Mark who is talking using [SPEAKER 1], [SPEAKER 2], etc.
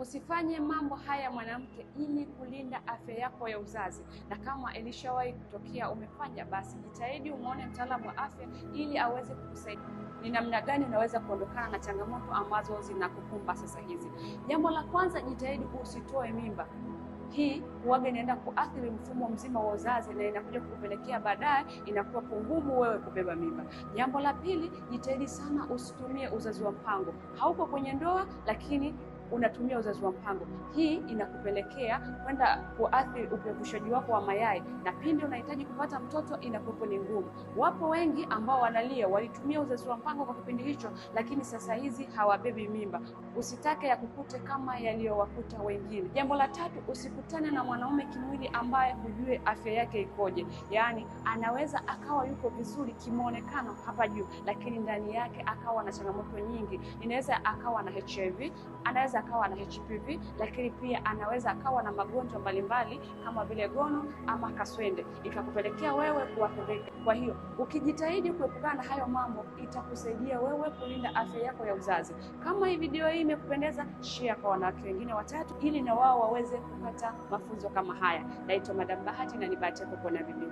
[SPEAKER 1] Usifanye mambo haya mwanamke, ili kulinda afya yako ya uzazi, na kama ilishawahi kutokea umefanya, basi jitahidi umuone mtaalamu wa afya ili aweze kukusaidia ni namna gani unaweza kuondokana na changamoto ambazo zinakukumba sasa hizi. Jambo la kwanza, jitahidi usitoe mimba. Hii huwaga inaenda kuathiri mfumo mzima wa uzazi na inakuja kukupelekea baadaye inakuwa ngumu wewe kubeba mimba. Jambo la pili, jitahidi sana usitumie uzazi wa mpango. Hauko kwenye ndoa lakini unatumia uzazi wa mpango. Hii inakupelekea kwenda kuathiri upevushaji wako wa mayai, na pindi unahitaji kupata mtoto inakuwa ni ngumu. Wapo wengi ambao wanalia walitumia uzazi wa mpango kwa kipindi hicho, lakini sasa hizi hawabebi mimba. Usitake ya kukute kama yaliyowakuta wengine. Jambo la tatu, usikutane na mwanaume kimwili ambaye hujue afya yake ikoje. Yaani anaweza akawa yuko vizuri kimuonekano hapa juu, lakini ndani yake akawa na changamoto nyingi. Inaweza akawa na HIV, anaweza akawa na HPV, lakini pia anaweza akawa na magonjwa mbalimbali kama vile gono ama kaswende, ikakupelekea wewe kuathirika. Kwa hiyo ukijitahidi kuepukana na hayo mambo, itakusaidia wewe kulinda afya yako ya uzazi. Kama hii video hii imekupendeza, share kwa wanawake wengine watatu ili na wao waweze kupata mafunzo kama haya. Naitwa Madam Bahati na ni bahati yako kuona video.